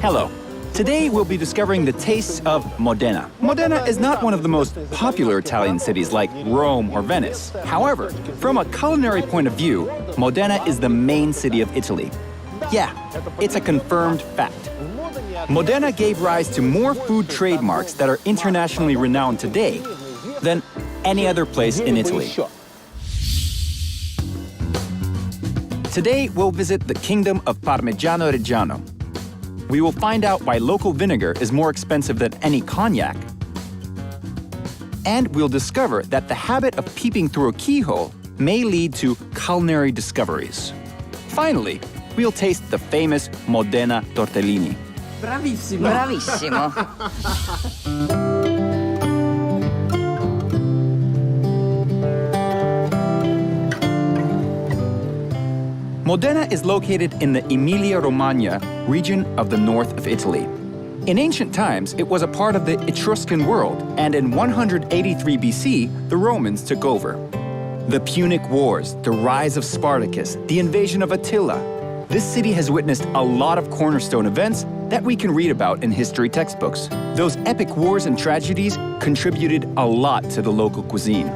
Hello. Today we'll be discovering the tastes of Modena. Modena is not one of the most popular Italian cities like Rome or Venice. However, from a culinary point of view, Modena is the main city of Italy. Yeah, it's a confirmed fact. Modena gave rise to more food trademarks that are internationally renowned today than any other place in Italy. Today we'll visit the kingdom of Parmigiano Reggiano. We will find out why local vinegar is more expensive than any cognac. And we'll discover that the habit of peeping through a keyhole may lead to culinary discoveries. Finally, we'll taste the famous Modena Tortellini. Bravissimo. Bravissimo. Modena is located in the Emilia-Romagna region of the north of Italy. In ancient times, it was a part of the Etruscan world, and in 183 BC, the Romans took over. The Punic Wars, the rise of Spartacus, the invasion of Attila. This city has witnessed a lot of cornerstone events that we can read about in history textbooks. Those epic wars and tragedies contributed a lot to the local cuisine.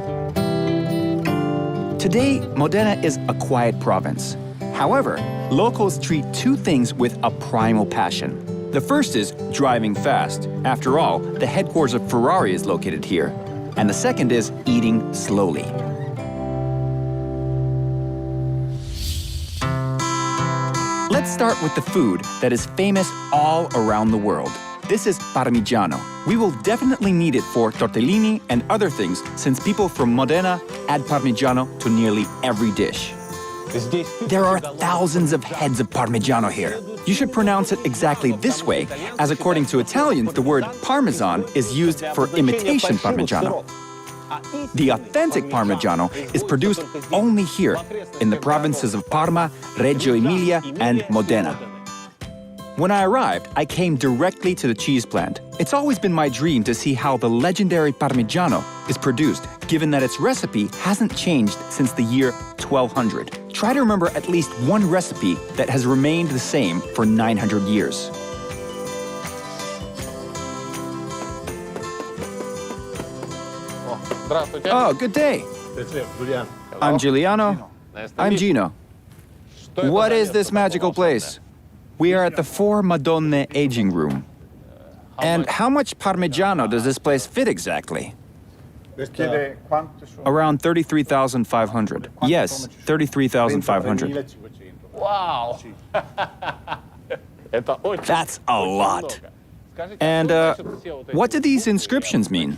Today, Modena is a quiet province. However, locals treat two things with a primal passion. The first is driving fast. After all, the headquarters of Ferrari is located here. And the second is eating slowly. Let's start with the food that is famous all around the world. This is Parmigiano. We will definitely need it for tortellini and other things since people from Modena add Parmigiano to nearly every dish. There are thousands of heads of Parmigiano here. You should pronounce it exactly this way, as according to Italians, the word Parmesan is used for imitation Parmigiano. The authentic Parmigiano is produced only here, in the provinces of Parma, Reggio Emilia, and Modena. When I arrived, I came directly to the cheese plant. It's always been my dream to see how the legendary Parmigiano is produced, given that its recipe hasn't changed since the year 1200. Try to remember at least one recipe that has remained the same for 900 years. Oh, good day. I'm Giuliano. I'm Gino. What is this magical place? We are at the Four Madonne aging room. And how much Parmigiano does this place fit exactly? Around 33,500. Yes, 33,500. Wow. That's a lot. And what do these inscriptions mean?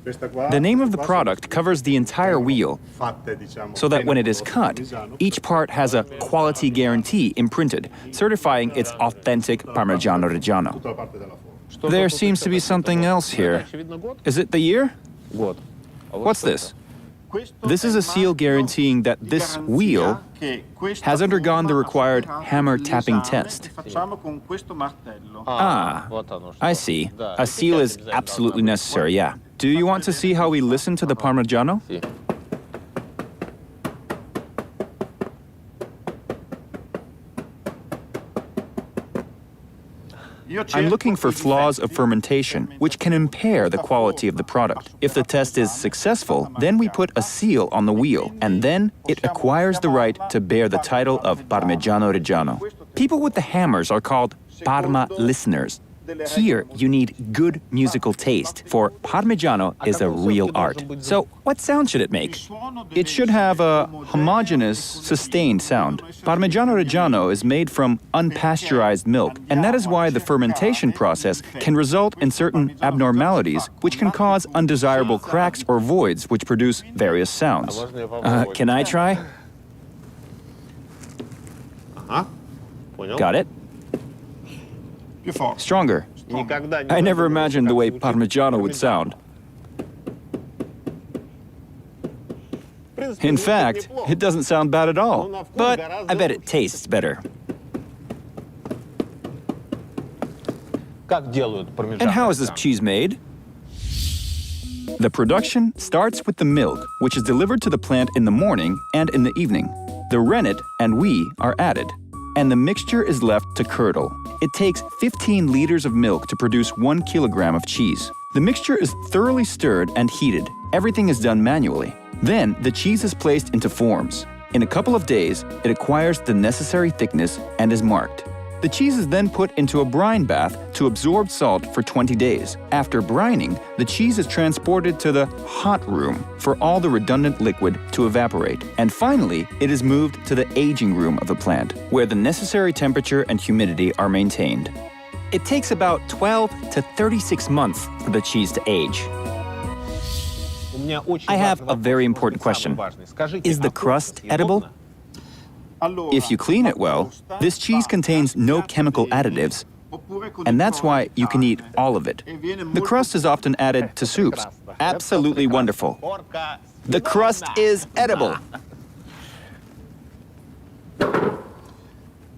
The name of the product covers the entire wheel, so that when it is cut, each part has a quality guarantee imprinted, certifying its authentic Parmigiano Reggiano. There seems to be something else here. Is it the year? What's this? This is a seal guaranteeing that this wheel has undergone the required hammer tapping test. Ah, I see. A seal is absolutely necessary, yeah. Do you want to see how we listen to the Parmigiano? I'm looking for flaws of fermentation, which can impair the quality of the product. If the test is successful, then we put a seal on the wheel, and then it acquires the right to bear the title of Parmigiano Reggiano. People with the hammers are called Parma listeners. Here, you need good musical taste, for Parmigiano is a real art. So, what sound should it make? It should have a homogeneous, sustained sound. Parmigiano Reggiano is made from unpasteurized milk, and that is why the fermentation process can result in certain abnormalities, which can cause undesirable cracks or voids, which produce various sounds. Can I try? Got it? Stronger. I never imagined the way Parmigiano would sound. In fact, it doesn't sound bad at all, but I bet it tastes better. And how is this cheese made? The production starts with the milk, which is delivered to the plant in the morning and in the evening. The rennet and whey are added. and the mixture is left to curdle. It takes 15 liters of milk to produce 1 kilogram of cheese. The mixture is thoroughly stirred and heated. Everything is done manually. Then, the cheese is placed into forms. In a couple of days, it acquires the necessary thickness and is marked. The cheese is then put into a brine bath to absorb salt for 20 days. After brining, the cheese is transported to the hot room for all the redundant liquid to evaporate. And finally, it is moved to the aging room of the plant, where the necessary temperature and humidity are maintained. It takes about 12 to 36 months for the cheese to age. I have a very important question. Is the crust edible? If you clean it well, this cheese contains no chemical additives, and that's why you can eat all of it. The crust is often added to soups. Absolutely wonderful. The crust is edible.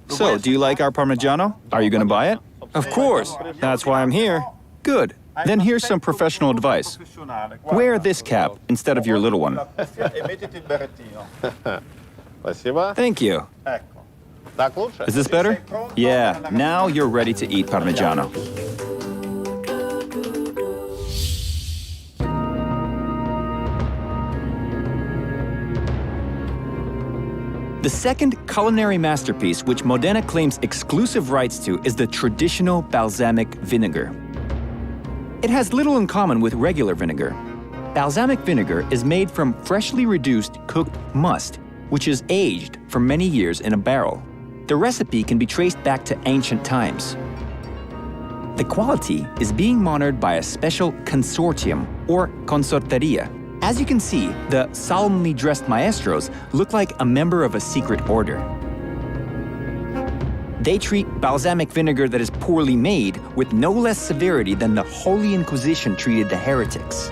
So, do you like our Parmigiano? Are you going to buy it? Of course. That's why I'm here. Good. Then here's some professional advice. Wear this cap instead of your little one. Thank you. Is this better? Yeah, now you're ready to eat Parmigiano. The second culinary masterpiece which Modena claims exclusive rights to is the traditional balsamic vinegar. It has little in common with regular vinegar. Balsamic vinegar is made from freshly reduced cooked must, which is aged for many years in a barrel. The recipe can be traced back to ancient times. The quality is being monitored by a special consortium, or consorteria. As you can see, the solemnly dressed maestros look like a member of a secret order. They treat balsamic vinegar that is poorly made with no less severity than the Holy Inquisition treated the heretics.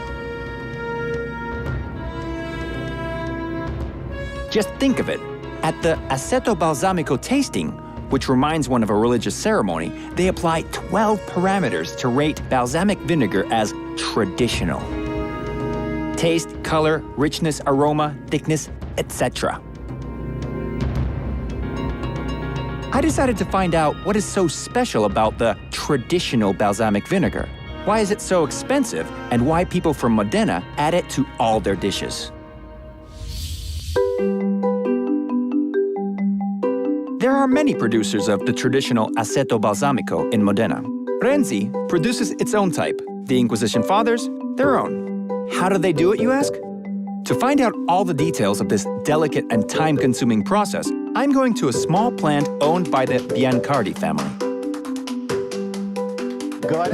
Just think of it. At the aceto balsamico tasting, which reminds one of a religious ceremony, they apply 12 parameters to rate balsamic vinegar as traditional. Taste, color, richness, aroma, thickness, etc. I decided to find out what is so special about the traditional balsamic vinegar. Why is it so expensive, and why people from Modena add it to all their dishes. There are many producers of the traditional aceto balsamico in Modena. Renzi produces its own type. The Inquisition Fathers, their own. How do they do it, you ask? To find out all the details of this delicate and time-consuming process, I'm going to a small plant owned by the Biancardi family.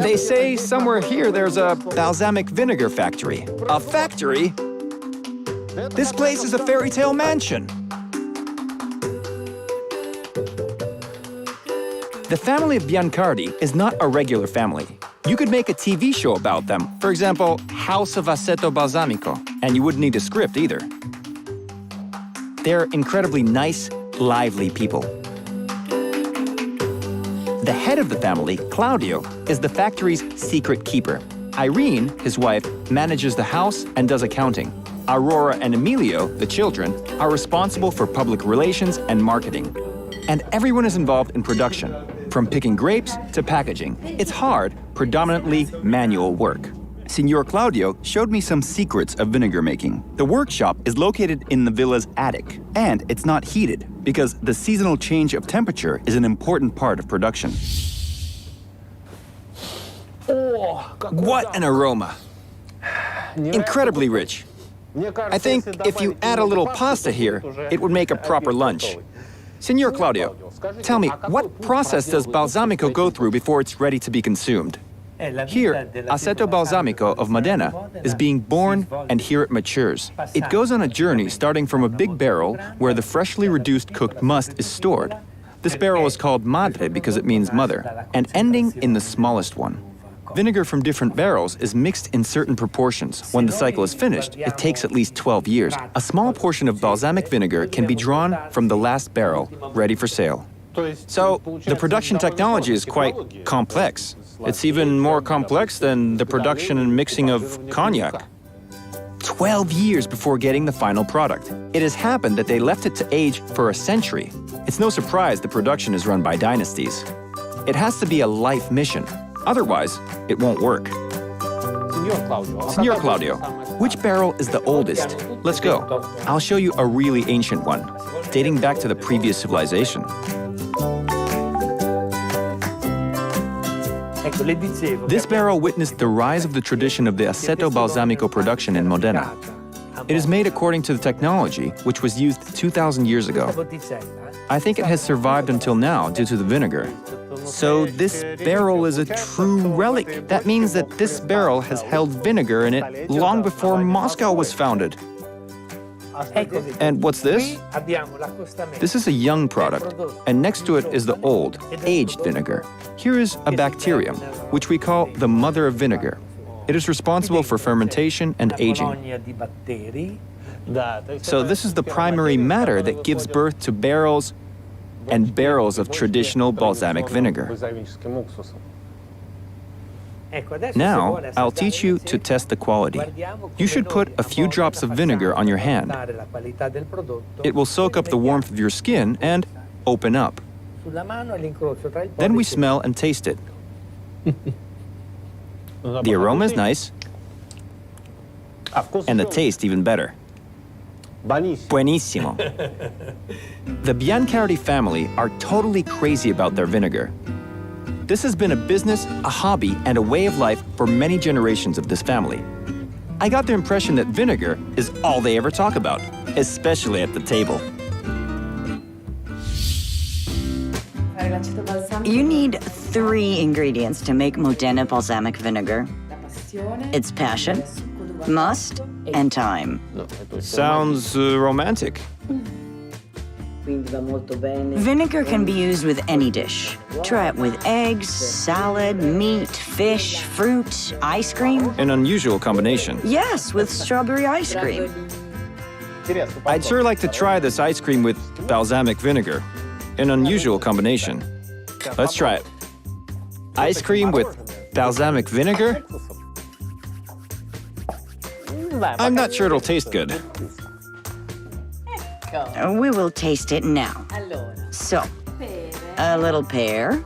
They say somewhere here there's a balsamic vinegar factory. A factory? This place is a fairy tale mansion. The family of Biancardi is not a regular family. You could make a TV show about them, for example, House of Aceto Balsamico, and you wouldn't need a script either. They're incredibly nice, lively people. The head of the family, Claudio, is the factory's secret keeper. Irene, his wife, manages the house and does accounting. Aurora and Emilio, the children, are responsible for public relations and marketing. And everyone is involved in production, from picking grapes to packaging. It's hard, predominantly manual work. Signor Claudio showed me some secrets of vinegar making. The workshop is located in the villa's attic, and it's not heated because the seasonal change of temperature is an important part of production. What an aroma! Incredibly rich. I think if you add a little pasta here, it would make a proper lunch. Signor Claudio, tell me, what process does balsamico go through before it's ready to be consumed? Here, aceto balsamico of Modena is being born, and here it matures. It goes on a journey starting from a big barrel where the freshly reduced cooked must is stored. This barrel is called madre because it means mother, and ending in the smallest one. Vinegar from different barrels is mixed in certain proportions. When the cycle is finished, it takes at least 12 years. A small portion of balsamic vinegar can be drawn from the last barrel, ready for sale. So, the production technology is quite complex. It's even more complex than the production and mixing of cognac. 12 years before getting the final product. It has happened that they left it to age for a century. It's no surprise the production is run by dynasties. It has to be a life mission. Otherwise, it won't work. Signor Claudio, which barrel is the oldest? Let's go. I'll show you a really ancient one, dating back to the previous civilization. This barrel witnessed the rise of the tradition of the aceto balsamico production in Modena. It is made according to the technology which was used 2,000 years ago. I think it has survived until now due to the vinegar. So this barrel is a true relic. That means that this barrel has held vinegar in it long before Moscow was founded. And what's this? This is a young product, and next to it is the old, aged vinegar. Here is a bacterium, which we call the mother of vinegar. It is responsible for fermentation and aging. So this is the primary matter that gives birth to barrels and barrels of traditional balsamic vinegar. Now, I'll teach you to test the quality. You should put a few drops of vinegar on your hand. It will soak up the warmth of your skin and open up. Then we smell and taste it. The aroma is nice, and the taste even better. Buenissimo. The Biancardi family are totally crazy about their vinegar. This has been a business, a hobby, and a way of life for many generations of this family. I got the impression that vinegar is all they ever talk about, especially at the table. You need 3 ingredients to make Modena balsamic vinegar. It's passion, must, and time. Sounds romantic. Vinegar can be used with any dish. Try it with eggs, salad, meat, fish, fruit, ice cream. An unusual combination. Yes, with strawberry ice cream. I'd sure like to try this ice cream with balsamic vinegar. An unusual combination. Let's try it. Ice cream with balsamic vinegar? I'm not sure it'll taste good. We will taste it now. So, a little pear.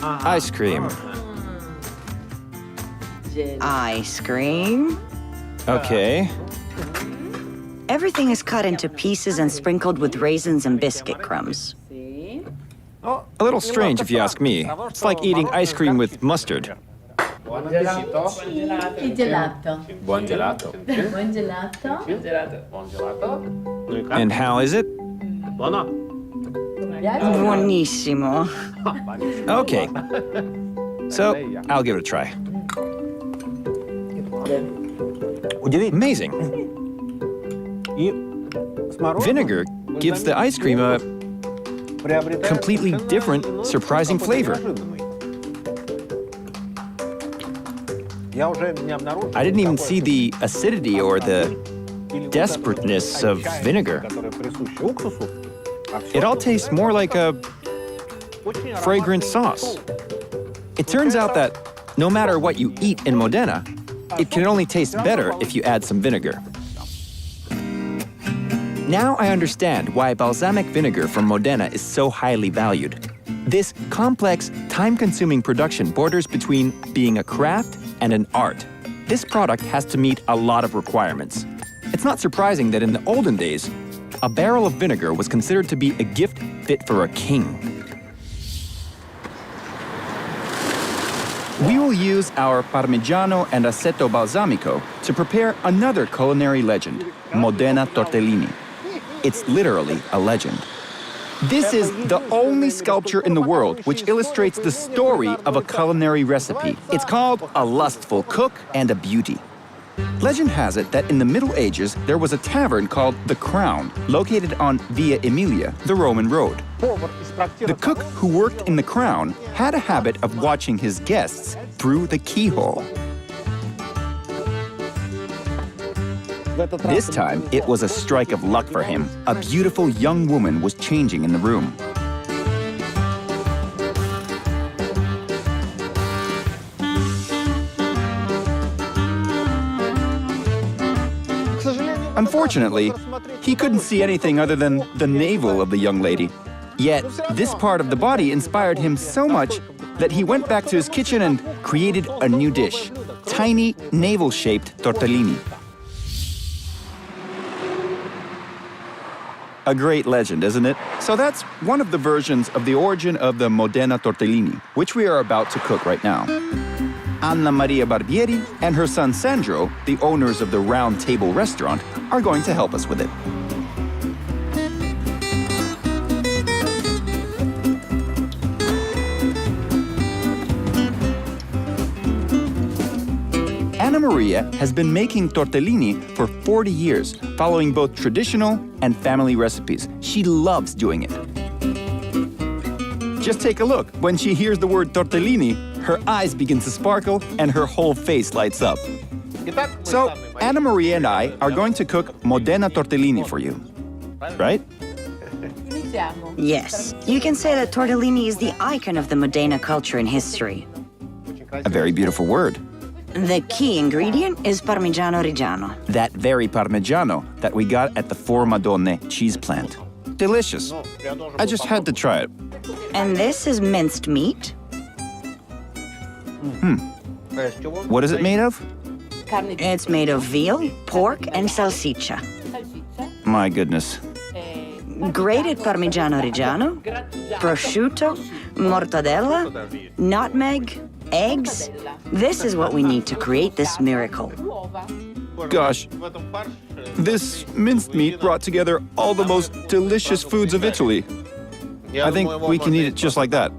Ice cream. Ice cream. Okay. Everything is cut into pieces and sprinkled with raisins and biscuit crumbs. A little strange if you ask me. It's like eating ice cream with mustard. Buon appetito. Il gelato. Buon gelato. Buon gelato. Buon gelato. And how is it? Buono. Buonissimo. Okay. So, I'll give it a try. Amazing. Vinegar gives the ice cream a completely different, surprising flavor. I didn't even see the acidity or the desperateness of vinegar. It all tastes more like a fragrant sauce. It turns out that no matter what you eat in Modena, it can only taste better if you add some vinegar. Now I understand why balsamic vinegar from Modena is so highly valued. This complex, time-consuming production borders between being a craft and an art. This product has to meet a lot of requirements. It's not surprising that in the olden days, a barrel of vinegar was considered to be a gift fit for a king. We will use our Parmigiano and aceto balsamico to prepare another culinary legend, Modena Tortellini. It's literally a legend. This is the only sculpture in the world which illustrates the story of a culinary recipe. It's called A Lustful Cook and a Beauty. Legend has it that in the Middle Ages, there was a tavern called The Crown, located on Via Emilia, the Roman road. The cook who worked in The Crown had a habit of watching his guests through the keyhole. This time, it was a strike of luck for him. A beautiful young woman was changing in the room. Unfortunately, he couldn't see anything other than the navel of the young lady. Yet, this part of the body inspired him so much that he went back to his kitchen and created a new dish, tiny navel-shaped tortellini. A great legend, isn't it? So that's one of the versions of the origin of the Modena tortellini, which we are about to cook right now. Anna Maria Barbieri and her son Sandro, the owners of the Round Table restaurant, are going to help us with it. Anna Maria has been making tortellini for 40 years, following both traditional and family recipes. She loves doing it. Just take a look. When she hears the word tortellini, her eyes begin to sparkle and her whole face lights up. So, Anna Maria and I are going to cook Modena tortellini for you. Right? Iniziamo. Yes, you can say that tortellini is the icon of the Modena culture and history. A very beautiful word. The key ingredient is Parmigiano Reggiano. That very Parmigiano that we got at the Four Madonne cheese plant. Delicious. I just had to try it. And this is minced meat. What is it made of? Carne di It's made of veal, pork, and salsiccia. salsiccia. My goodness. Grated Parmigiano Reggiano, prosciutto, mortadella, nutmeg, eggs. This is what we need to create this miracle. Uova. Gosh, this minced meat brought together all the most delicious foods of Italy. I think we can eat it just like that.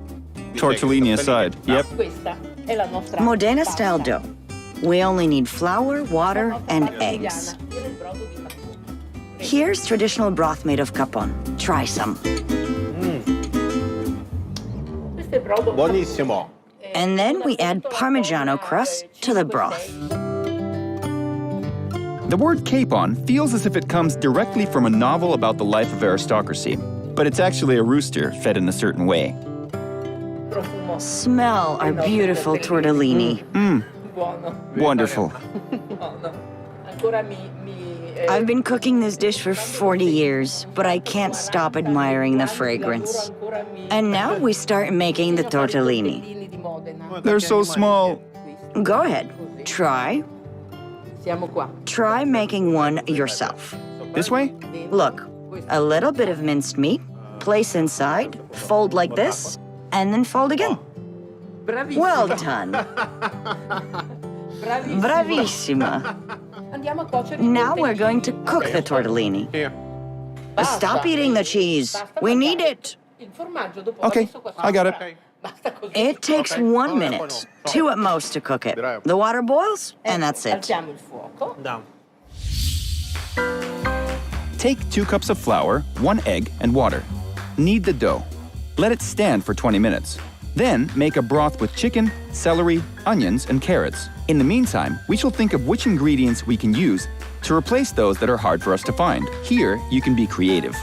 Tortellini aside. Yep. Questa è la nostra Modena style dough. We only need flour, water, and eggs. Il brodo di capone. Here's traditional broth made of capon. Try some. Questo è brodo. Buonissimo. And then we add Parmigiano crust to the broth. The word capon feels as if it comes directly from a novel about the life of aristocracy, but it's actually a rooster fed in a certain way. Profumo Smell our beautiful tortellini. buono. Wonderful. Buono. Ancora I've been cooking this dish for 40 years, but I can't stop admiring the fragrance. And now we start making the tortellini. They're so small. Go ahead, try. Siamo qua. Try making one yourself. This way? Look, a little bit of minced meat, place inside, fold like this, and then fold again. Bravissimo. Well done. Bravissimo. Bravissima. Andiamo a cuocere i Now we're tortellini. going to cook the tortellini. Here. Stop eating the cheese. We need it. Il formaggio dopo Okay, adesso qua- I got it. Basta così. It takes 1 minute, 2 at most to cook it. The water boils, and that's it. Alziamo il fuoco. Down. Take 2 cups of flour, 1 egg, and water. Knead the dough. Let it stand for 20 minutes. Then make a broth with chicken, celery, onions, and carrots. In the meantime, we shall think of which ingredients we can use to replace those that are hard for us to find. Here, you can be creative.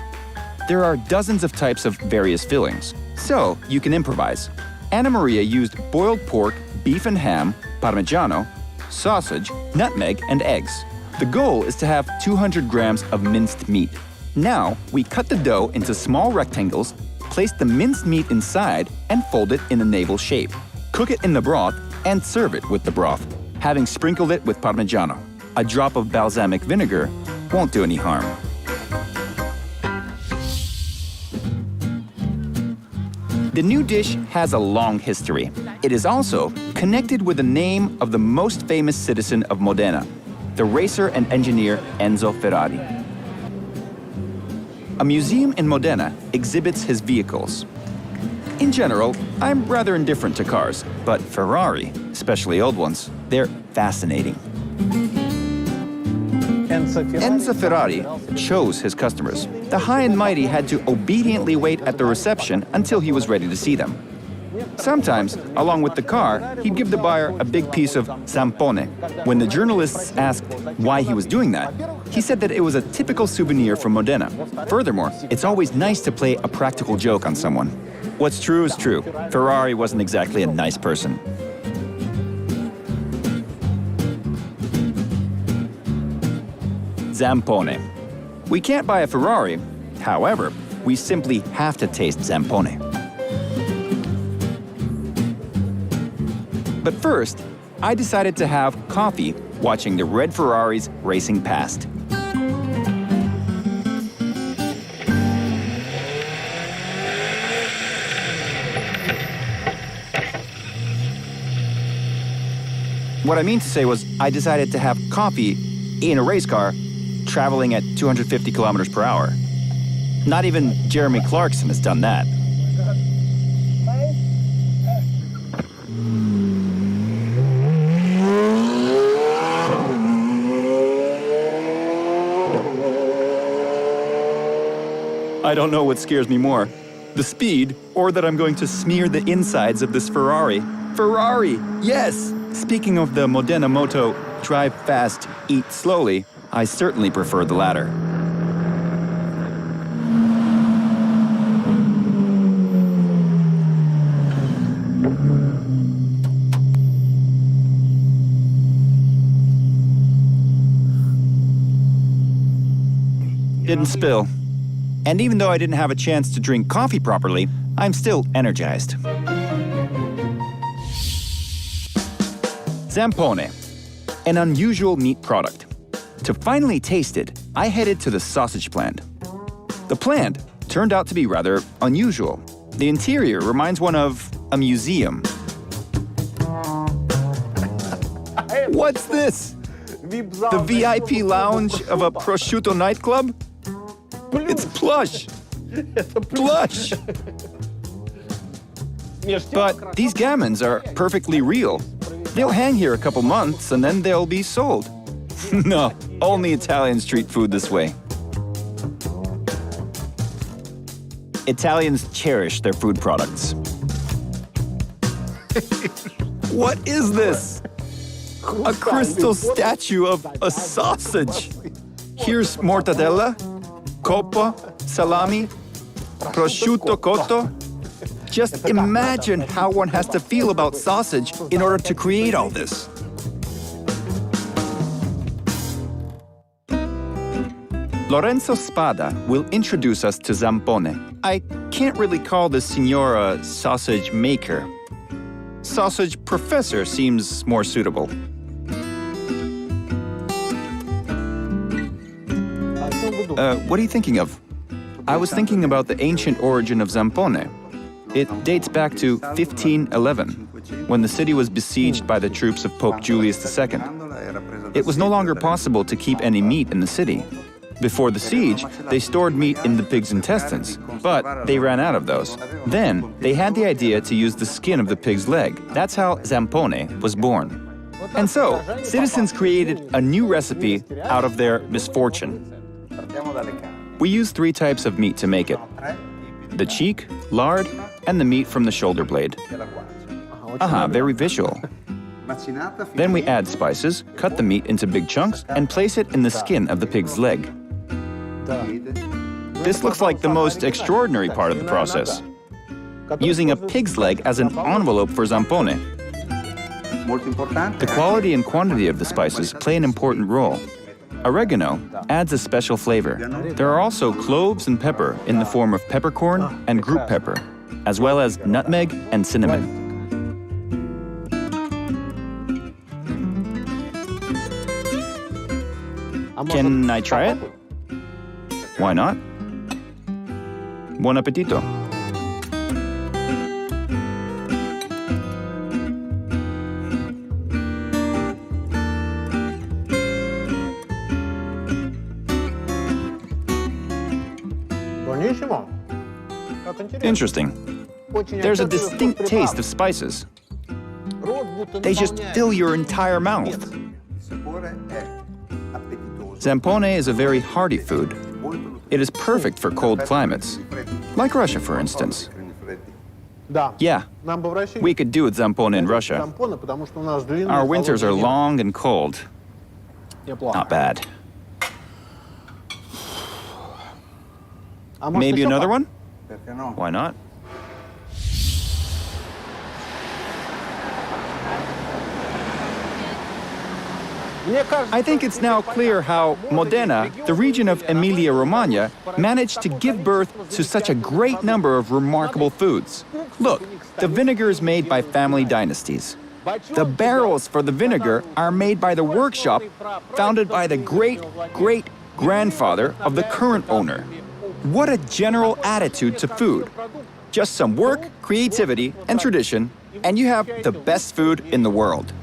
There are dozens of types of various fillings, so you can improvise. Anna Maria used boiled pork, beef and ham, Parmigiano, sausage, nutmeg, and eggs. The goal is to have 200 grams of minced meat. Now, we cut the dough into small rectangles, place the minced meat inside, and fold it in a navel shape. Cook it in the broth and serve it with the broth, having sprinkled it with Parmigiano. A drop of balsamic vinegar won't do any harm. The new dish has a long history. It is also connected with the name of the most famous citizen of Modena, the racer and engineer Enzo Ferrari. A museum in Modena exhibits his vehicles. In general, I'm rather indifferent to cars, but Ferrari, especially old ones, they're fascinating. Enzo Ferrari chose his customers. The high and mighty had to obediently wait at the reception until he was ready to see them. Sometimes, along with the car, he'd give the buyer a big piece of zampone. When the journalists asked why he was doing that, he said that it was a typical souvenir from Modena. Furthermore, it's always nice to play a practical joke on someone. What's true is true. Ferrari wasn't exactly a nice person. Zampone. We can't buy a Ferrari. However, we simply have to taste Zampone. But first, I decided to have coffee watching the red Ferraris racing past. What I mean to say was, I decided to have coffee in a race car traveling at 250 kilometers per hour. Not even Jeremy Clarkson has done that. I don't know what scares me more, the speed or that I'm going to smear the insides of this Ferrari. Ferrari, yes! Speaking of the Modena motto, drive fast, eat slowly, I certainly prefer the latter. Didn't spill. And even though I didn't have a chance to drink coffee properly, I'm still energized. Zampone, an unusual meat product. To finally taste it, I headed to the sausage plant. The plant turned out to be rather unusual. The interior reminds one of a museum. What's this? The VIP lounge of a prosciutto nightclub? It's plush! Plush! But these gammons are perfectly real. They'll hang here a couple months and then they'll be sold. No, only Italians treat food this way. Italians cherish their food products. What is this? A crystal statue of a sausage. Here's mortadella, coppa, salami, prosciutto cotto. Just imagine how one has to feel about sausage in order to create all this. Lorenzo Spada will introduce us to Zampone. I can't really call this signor a sausage maker. Sausage professor seems more suitable. What are you thinking of? I was thinking about the ancient origin of Zampone. It dates back to 1511, when the city was besieged by the troops of Pope Julius II. It was no longer possible to keep any meat in the city. Before the siege, they stored meat in the pig's intestines, but they ran out of those. Then, they had the idea to use the skin of the pig's leg. That's how Zampone was born. And so, citizens created a new recipe out of their misfortune. We use 3 types of meat to make it: the cheek, lard, and the meat from the shoulder blade. Aha, very visual. Then we add spices, cut the meat into big chunks, and place it in the skin of the pig's leg. This looks like the most extraordinary part of the process. Using a pig's leg as an envelope for Zampone. The quality and quantity of the spices play an important role. Oregano adds a special flavor. There are also cloves and pepper in the form of peppercorn and group pepper, as well as nutmeg and cinnamon. Can I try it? Why not? Buon appetito. Interesting. There's a distinct taste of spices. They just fill your entire mouth. Zampone is a very hearty food. It is perfect for cold climates, like Russia, for instance. Yeah, we could do with Zampone in Russia. Our winters are long and cold. Not bad. Maybe another one? Why not? I think it's now clear how Modena, the region of Emilia-Romagna, managed to give birth to such a great number of remarkable foods. Look, the vinegar is made by family dynasties. The barrels for the vinegar are made by the workshop founded by the great-great-grandfather of the current owner. What a general attitude to food. Just some work, creativity, and tradition, and you have the best food in the world.